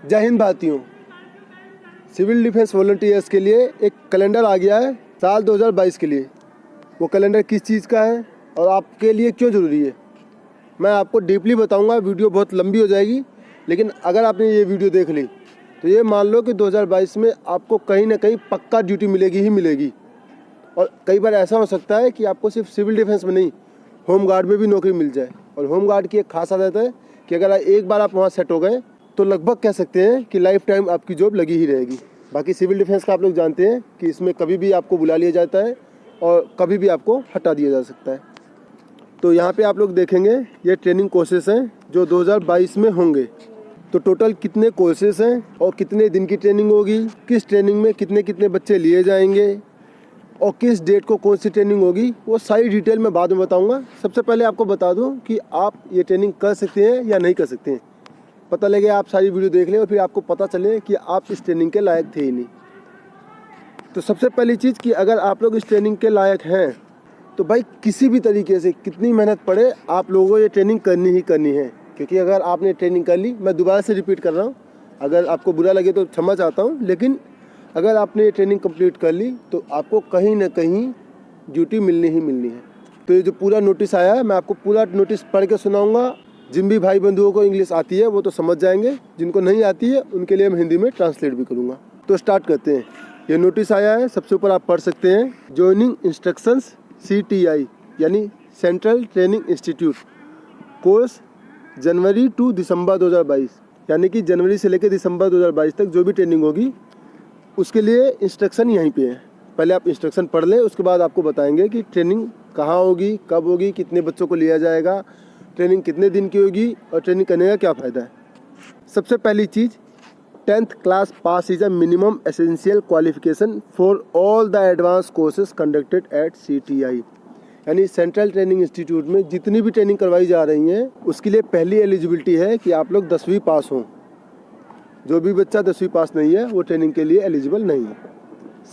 जय हिंद भारतीयों। Civil defence volunteers के लिए एक कैलेंडर आ गया है साल 2022 के लिए। वो कैलेंडर किस चीज़ का है और आपके लिए क्यों ज़रूरी है, मैं आपको डीपली बताऊंगा। वीडियो बहुत लंबी हो जाएगी, लेकिन अगर आपने ये वीडियो देख ली तो ये मान लो कि 2022 में आपको कहीं ना कहीं पक्का ड्यूटी मिलेगी ही मिलेगी। और कई बार ऐसा हो सकता है कि आपको सिर्फ सिविल डिफेंस में नहीं, होम गार्ड में भी नौकरी मिल जाए। और होम गार्ड की एक खास आदत है कि अगर एक बार आप वहाँ सेट हो गए तो लगभग कह सकते हैं कि लाइफ टाइम आपकी जॉब लगी ही रहेगी। बाकी सिविल डिफेंस का आप लोग जानते हैं कि इसमें कभी भी आपको बुला लिया जाता है और कभी भी आपको हटा दिया जा सकता है। तो यहाँ पे आप लोग देखेंगे ये ट्रेनिंग कोर्सेस हैं जो 2022 में होंगे। तो टोटल कितने कोर्सेस हैं और कितने दिन की ट्रेनिंग होगी, किस ट्रेनिंग में कितने कितने बच्चे लिए जाएंगे और किस डेट को कौन सी ट्रेनिंग होगी, वो सारी डिटेल मैं बाद में बताऊंगा। सबसे पहले आपको बता दूं कि आप ये ट्रेनिंग कर सकते हैं या नहीं कर सकते हैं। पता लगे आप सारी वीडियो देख लें और फिर आपको पता चले कि आप इस ट्रेनिंग के लायक थे ही नहीं। तो सबसे पहली चीज़ कि अगर आप लोग इस ट्रेनिंग के लायक हैं तो भाई किसी भी तरीके से कितनी मेहनत पड़े आप लोगों को ये ट्रेनिंग करनी ही करनी है। क्योंकि अगर आपने ट्रेनिंग कर ली, मैं दोबारा से रिपीट कर रहा हूँ, अगर आपको बुरा लगे तो क्षमा चाहता हूँ, लेकिन अगर आपने ये ट्रेनिंग कंप्लीट कर ली तो आपको कहीं ना कहीं ड्यूटी मिलनी ही मिलनी है। तो ये जो पूरा नोटिस आया है मैं आपको पूरा नोटिस पढ़ के सुनाऊंगा। जिन भी भाई बंधुओं को इंग्लिश आती है वो तो समझ जाएंगे, जिनको नहीं आती है उनके लिए मैं हिंदी में ट्रांसलेट भी करूँगा। तो स्टार्ट करते हैं। ये नोटिस आया है, सबसे ऊपर आप पढ़ सकते हैं, जॉइनिंग इंस्ट्रक्शंस CTI यानी सेंट्रल ट्रेनिंग इंस्टीट्यूट, कोर्स जनवरी टू दिसंबर 2022, यानी कि जनवरी से लेकर दिसंबर 2022 तक जो भी ट्रेनिंग होगी उसके लिए इंस्ट्रक्शन यहीं पे है। पहले आप इंस्ट्रक्शन पढ़ लें, उसके बाद आपको बताएंगे कि ट्रेनिंग कहाँ होगी, कब होगी, कितने बच्चों को लिया जाएगा, ट्रेनिंग कितने दिन की होगी और ट्रेनिंग करने का क्या फ़ायदा है। सबसे पहली चीज़, 10th class pass is a minimum essential qualification for all the advance courses conducted at CTI, यानी सेंट्रल ट्रेनिंग इंस्टीट्यूट में जितनी भी ट्रेनिंग करवाई जा रही हैं उसके लिए पहली एलिजिबिलिटी है कि आप लोग 10वीं पास हों। जो भी बच्चा 10वीं पास नहीं है वो ट्रेनिंग के लिए एलिजिबल नहीं है।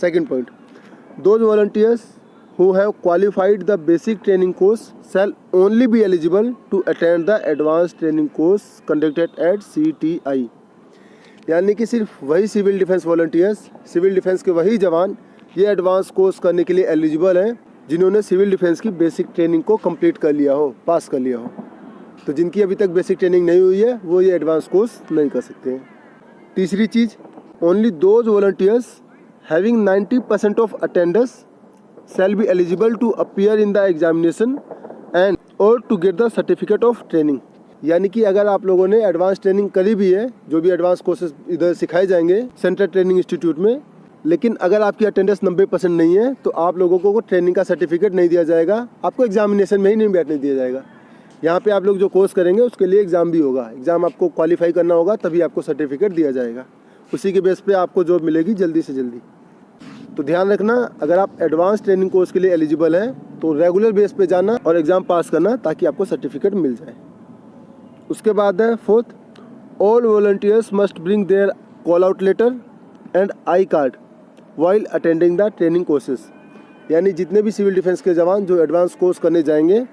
Second point, those volunteers who have qualified the basic training course shall only be eligible to attend the advanced training course conducted at CTI, यानी कि सिर्फ वही civil defence volunteers, civil defence के वही जवान ये एडवांस कोर्स करने के लिए एलिजिबल हैं जिन्होंने सिविल डिफेंस की बेसिक ट्रेनिंग को कंप्लीट कर लिया हो, पास कर लिया हो। तो जिनकी अभी तक बेसिक ट्रेनिंग नहीं हुई है वो ये एडवांस कोर्स नहीं कर सकते हैं। तीसरी चीज़, only those volunteers having 90% of attendance shall be eligible to appear in the examination and or to get the certificate of training, यानी कि अगर आप लोगों ने एडवांस ट्रेनिंग करी भी है, जो भी एडवांस कोर्सेज इधर सिखाए जाएंगे सेंट्रल ट्रेनिंग इंस्टीट्यूट में, लेकिन अगर आपकी अटेंडेंस 90% नहीं है तो आप लोगों को ट्रेनिंग का सर्टिफिकेट नहीं दिया जाएगा, आपको एग्जामिनेशन में ही नहीं बैठने दिया जाएगा। यहाँ पे आप लोग जो कोर्स करेंगे उसके लिए एग्ज़ाम भी होगा, एग्ज़ाम आपको क्वालिफाई करना होगा तभी आपको सर्टिफिकेट दिया जाएगा। उसी के बेस पे आपको जॉब मिलेगी जल्दी से जल्दी। तो ध्यान रखना, अगर आप एडवांस ट्रेनिंग कोर्स के लिए एलिजिबल हैं तो रेगुलर बेस पे जाना और एग्ज़ाम पास करना ताकि आपको सर्टिफिकेट मिल जाए। उसके बाद है fourth, all volunteers must bring their call out later and I card while attending the training courses, यानी जितने भी सिविल डिफेंस के जवान जो एडवांस कोर्स करने जाएंगे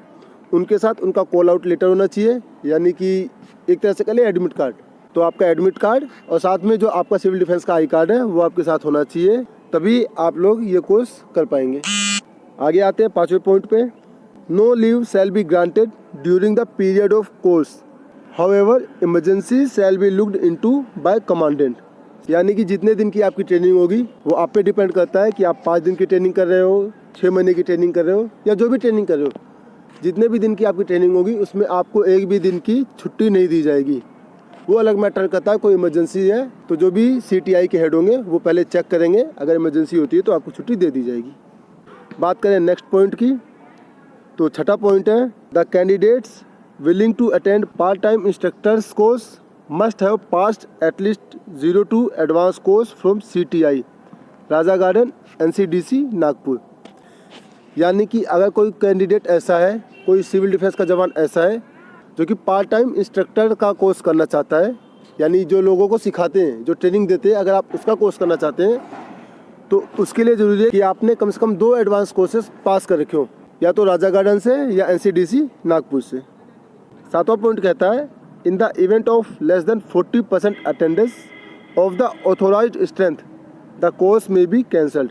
उनके साथ उनका कॉल आउट लेटर होना चाहिए, यानी कि एक तरह से कहें एडमिट कार्ड। तो आपका एडमिट कार्ड और साथ में जो आपका सिविल डिफेंस का आई कार्ड है वो आपके साथ होना चाहिए, तभी आप लोग ये कोर्स कर पाएंगे। आगे आते हैं 5वें पॉइंट पे, no leave shall be granted during the period of course, however emergency shall be looked into by commandant, यानी कि जितने दिन की आपकी ट्रेनिंग होगी वो आप पे डिपेंड करता है कि आप 5 दिन की ट्रेनिंग कर रहे हो, 6 महीने की ट्रेनिंग कर रहे हो या जो भी ट्रेनिंग कर रहे हो, जितने भी दिन की आपकी ट्रेनिंग होगी उसमें आपको एक भी दिन की छुट्टी नहीं दी जाएगी। वो अलग मैटर करता है, कोई इमरजेंसी है तो जो भी CTI के हेड होंगे वो पहले चेक करेंगे, अगर इमरजेंसी होती है तो आपको छुट्टी दे दी जाएगी। बात करें नेक्स्ट पॉइंट की, तो छठा पॉइंट है, the candidates willing to attend part time instructors course must have passed at least 02 advance course from CTI Raja Garden NCDC Nagpur, यानी कि अगर कोई कैंडिडेट ऐसा है, कोई सिविल डिफेंस का जवान ऐसा है जो कि पार्ट टाइम इंस्ट्रक्टर का कोर्स करना चाहता है, यानी जो लोगों को सिखाते हैं, जो ट्रेनिंग देते हैं, अगर आप उसका कोर्स करना चाहते हैं तो उसके लिए ज़रूरी है कि आपने कम से कम 2 एडवांस कोर्सेज पास कर रखे हो, या तो राजा गार्डन से या NCDC नागपुर से। 7वां पॉइंट कहता है, in the event of less than 40% attendance of the authorised strength the course may be cancelled.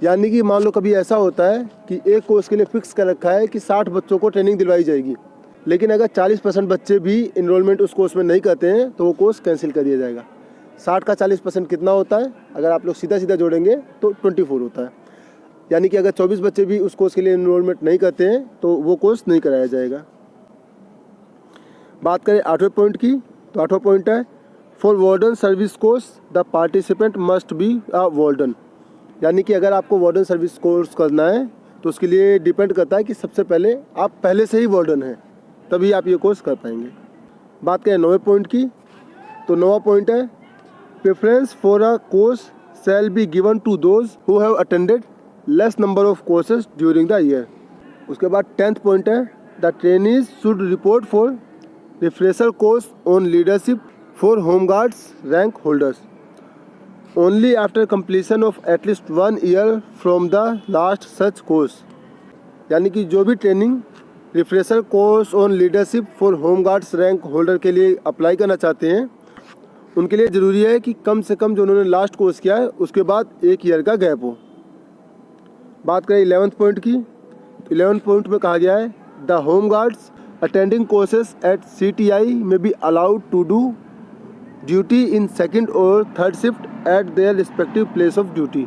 यानी कि मान लो कभी ऐसा होता है कि एक कोर्स के लिए फिक्स कर रखा है कि 60 बच्चों को ट्रेनिंग दिलवाई जाएगी, लेकिन अगर 40% बच्चे भी इनरोलमेंट उस कोर्स में नहीं करते हैं तो वो कोर्स कैंसिल कर दिया जाएगा। 60 का 40% कितना होता है? अगर आप लोग सीधा सीधा जोड़ेंगे तो 24 होता है। यानी कि अगर 24 बच्चे भी उस कोर्स के लिए इनरोलमेंट नहीं करते हैं तो वो कोर्स नहीं कराया जाएगा। बात करें 8वें पॉइंट की, तो 8वां पॉइंट है for warden service course the participant must be a warden. यानी कि अगर आपको वार्डन सर्विस कोर्स करना है तो उसके लिए डिपेंड करता है कि सबसे पहले आप पहले से ही वार्डन हैं, तभी आप ये कोर्स कर पाएंगे। बात करें 9वें पॉइंट की, तो 9वां पॉइंट है preference for a course shall be given to those who have attended less number of courses during the year. उसके बाद 10th पॉइंट है the trainees should report for refresher course on leadership for home guards rank holders only after completion of at least 1 year from the last such course. यानी कि जो भी training refresher course on leadership for home guards rank holder के लिए apply करना चाहते हैं उनके लिए ज़रूरी है कि कम से कम जो उन्होंने लास्ट कोर्स किया है उसके बाद 1 ईयर का गैप हो। बात करें 11th पॉइंट की, 11th पॉइंट में कहा गया है the home guards attending courses at CTI may be allowed to do duty in 2nd और 3rd shift at their respective place of duty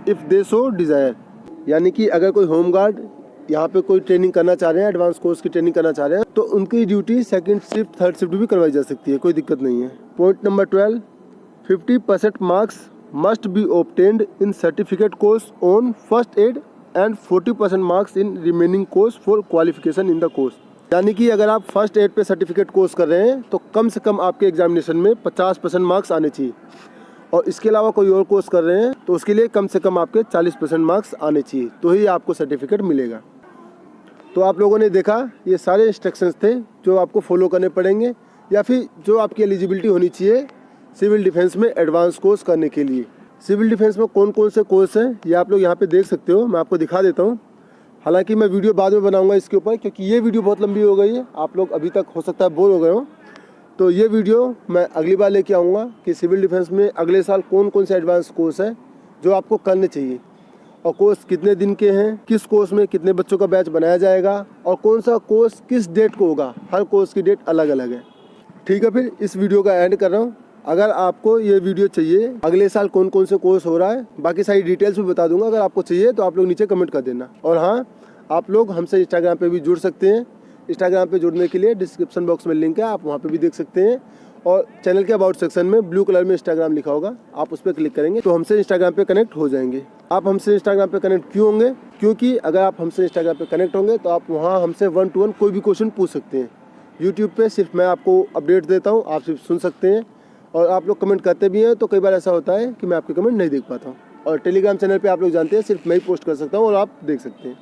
if they so desire. यानी कि अगर कोई होमगार्ड यहाँ पे कोई ट्रेनिंग करना चाह रहे हैं, एडवांस कोर्स की ट्रेनिंग करना चाह रहे हैं, तो उनकी duty 2nd shift 3rd shift भी करवाई जा सकती है, कोई दिक्कत नहीं है। Point number 12 50% marks must be obtained in certificate course on first aid and 40% marks in remaining course for qualification in the course. यानी कि अगर आप फर्स्ट एड पे सर्टिफिकेट कोर्स कर रहे हैं तो कम से कम आपके एग्जामिनेशन में 50% मार्क्स आने चाहिए, और इसके अलावा कोई और कोर्स कर रहे हैं तो उसके लिए कम से कम आपके 40% मार्क्स आने चाहिए, तो ही आपको सर्टिफिकेट मिलेगा। तो आप लोगों ने देखा ये सारे इंस्ट्रक्शंस थे जो आपको फॉलो करने पड़ेंगे, या फिर जो आपकी एलिजिबिलिटी होनी चाहिए सिविल डिफेंस में एडवांस कोर्स करने के लिए। सिविल डिफेंस में कौन कौन से कोर्स हैं ये आप लोग यहाँ पे देख सकते हो, मैं आपको दिखा देता हूँ। हालांकि मैं वीडियो बाद में बनाऊंगा इसके ऊपर, क्योंकि ये वीडियो बहुत लंबी हो गई है, आप लोग अभी तक हो सकता है बोर हो गए हो। तो ये वीडियो मैं अगली बार लेके आऊँगा कि सिविल डिफेंस में अगले साल कौन कौन से एडवांस कोर्स है जो आपको करने चाहिए, और कोर्स कितने दिन के हैं, किस कोर्स में कितने बच्चों का बैच बनाया जाएगा, और कौन सा कोर्स किस डेट को होगा। हर कोर्स की डेट अलग अलग है। ठीक है, फिर इस वीडियो का एंड कर रहा हूँ। अगर आपको ये वीडियो चाहिए अगले साल कौन कौन से कोर्स हो रहा है, बाकी सारी डिटेल्स भी बता दूंगा। अगर आपको चाहिए तो आप लोग नीचे कमेंट कर देना। और हाँ, आप लोग हमसे इंस्टाग्राम पे भी जुड़ सकते हैं। इंस्टाग्राम पे जुड़ने के लिए डिस्क्रिप्शन बॉक्स में लिंक है, आप वहाँ पे भी देख सकते हैं। और चैनल के अबाउट सेक्शन में ब्लू कलर में इंस्टाग्राम लिखा होगा, आप उस पर क्लिक करेंगे तो हमसे इंस्टाग्राम पे कनेक्ट हो जाएंगे। आप हमसे इंस्टाग्राम पे कनेक्ट क्यों होंगे? क्योंकि अगर आप हमसे इंस्टाग्राम पे कनेक्ट होंगे तो आप वहाँ हमसे 1 to 1 कोई भी क्वेश्चन पूछ सकते हैं। यूट्यूब पे सिर्फ मैं आपको अपडेट देता हूँ, आप सिर्फ सुन सकते हैं, और आप लोग कमेंट करते भी हैं तो कई बार ऐसा होता है कि मैं आपके कमेंट नहीं देख पाता हूँ। और टेलीग्राम चैनल पे आप लोग जानते हैं सिर्फ मैं ही पोस्ट कर सकता हूँ और आप देख सकते हैं।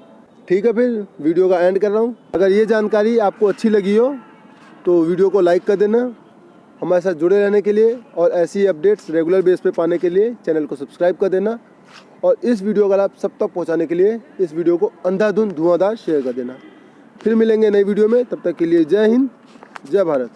ठीक है, फिर वीडियो का एंड कर रहा हूँ। अगर ये जानकारी आपको अच्छी लगी हो तो वीडियो को लाइक कर देना। हमारे साथ जुड़े रहने के लिए और ऐसी अपडेट्स रेगुलर बेस पे पाने के लिए चैनल को सब्सक्राइब कर देना। और इस वीडियो का लाभ सब तक पहुँचाने के लिए इस वीडियो को अंधाधुंध धुआंधार शेयर कर देना। फिर मिलेंगे नई वीडियो में, तब तक के लिए जय हिंद, जय भारत।